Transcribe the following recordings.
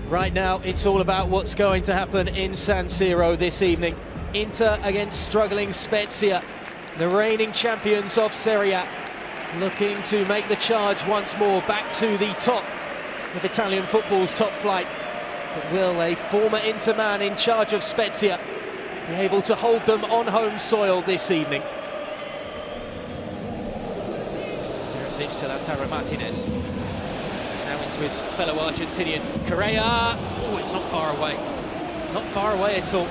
Right now, it's all about what's going to happen in San Siro this evening. Inter against struggling Spezia, the reigning champions of Serie, looking to make the charge once more back to the top of Italian football's top flight. But will a former Inter man in charge of Spezia be able to hold them on home soil this evening? To Martínez. Now into his fellow Argentinian, Correa. Oh, it's not far away. Not far away at all.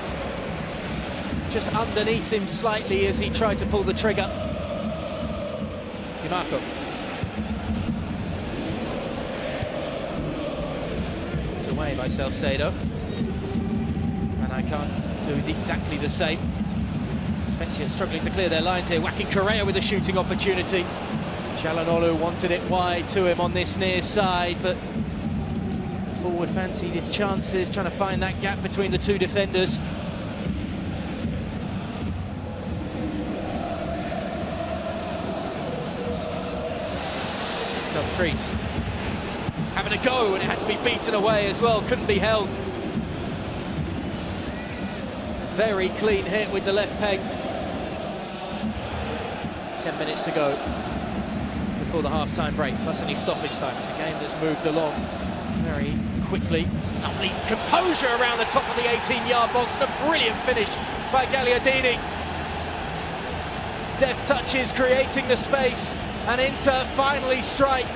Just underneath him slightly as he tried to pull the trigger. Marco. It's away by Salcedo. And I can't do exactly the same. Spezia struggling to clear their lines here, whacking Correa with a shooting opportunity. Calhanoglu wanted it wide to him on this near side, but the forward fancied his chances, trying to find that gap between the two defenders. Dumfries having a go, and it had to be beaten away as well, couldn't be held. Very clean hit with the left peg. 10 minutes to go before the half-time break, plus any stoppage time. It's a game that's moved along very quickly. It's lovely composure around the top of the 18-yard box, and a brilliant finish by Gagliardini. Deft touches creating the space, and Inter finally strike.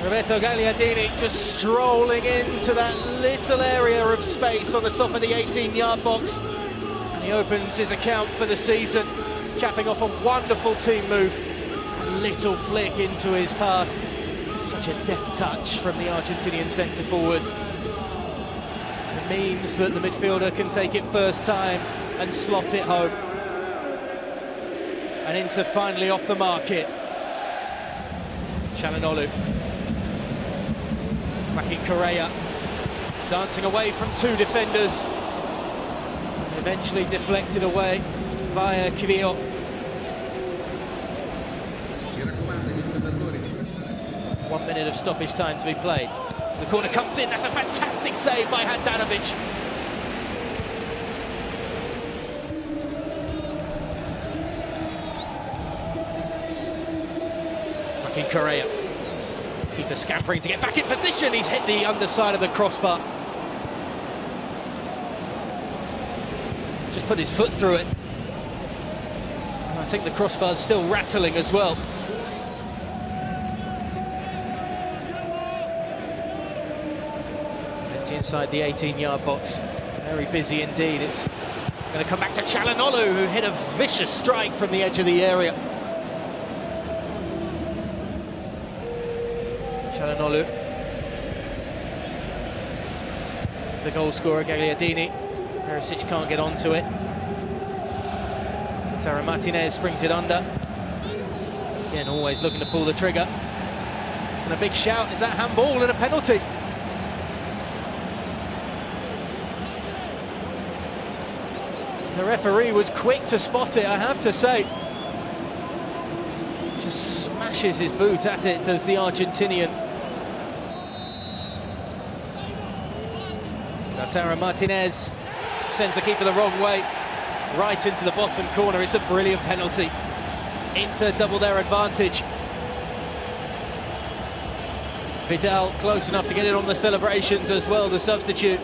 Roberto Gagliardini just strolling into that little area of space on the top of the 18-yard box, and he opens his account for the season, capping off a wonderful team move. A little flick into his path. Such a deft touch from the Argentinian centre forward. It means that the midfielder can take it first time and slot it home. And Inter finally off the market. Calhanoglu. Whacking Correa. Dancing away from two defenders. Eventually deflected away via Kivio. 1 minute of stoppage time to be played. As the corner comes in, that's a fantastic save by Handanovic. Whacking Correa. Keeper scampering to get back in position. He's hit the underside of the crossbar. Just put his foot through it. I think the crossbar's still rattling as well. Empty inside the 18-yard box. Very busy indeed. It's going to come back to Calhanoglu, who hit a vicious strike from the edge of the area. Calhanoglu. It's the goal scorer, Gagliardini. Perisic can't get onto it. Martínez brings it under. Again, always looking to pull the trigger. And a big shout, is that handball and a penalty? The referee was quick to spot it, I have to say. Just smashes his boot at it, does the Argentinian. Martínez sends the keeper the wrong way. Right into the bottom corner. It's a brilliant penalty. Inter double their advantage. Vidal close enough to get it on the celebrations as well, the substitute.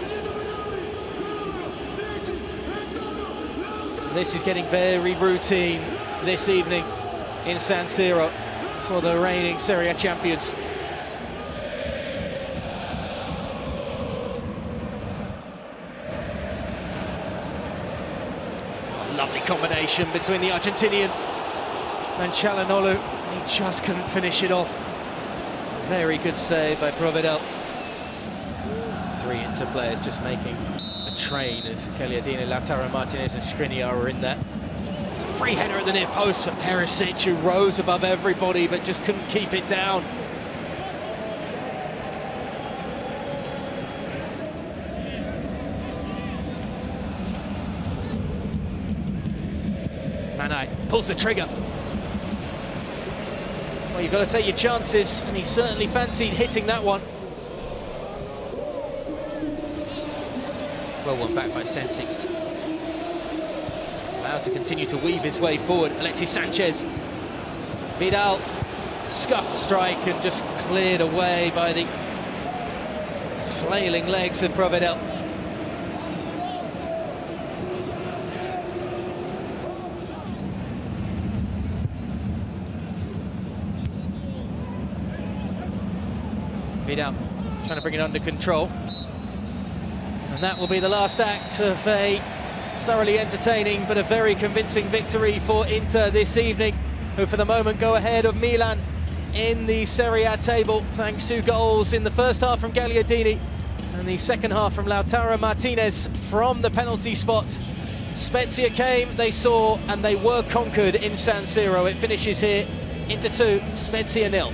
This is getting very routine this evening in San Siro for the reigning Serie champions. Lovely combination between the Argentinian and Calhanoglu. He just couldn't finish it off. Very good save by Provedel. Three Inter players just making a train as Gagliardini, Lautaro Martínez and Skriniar are in there. It's a free header at the near post for Perisic, who rose above everybody but just couldn't keep it down. Manai pulls the trigger. Well, you've got to take your chances, and he certainly fancied hitting that one. Well, one back by Sensi. Allowed to continue to weave his way forward. Alexis Sanchez. Vidal scuffed strike and just cleared away by the flailing legs of Provedel. Vidal trying to bring it under control. And that will be the last act of a thoroughly entertaining but a very convincing victory for Inter this evening, who for the moment go ahead of Milan in the Serie A table thanks to goals in the first half from Gagliardini and the second half from Lautaro Martínez from the penalty spot. Spezia came, they saw, and they were conquered in San Siro. It finishes here, Inter 2, Spezia 0.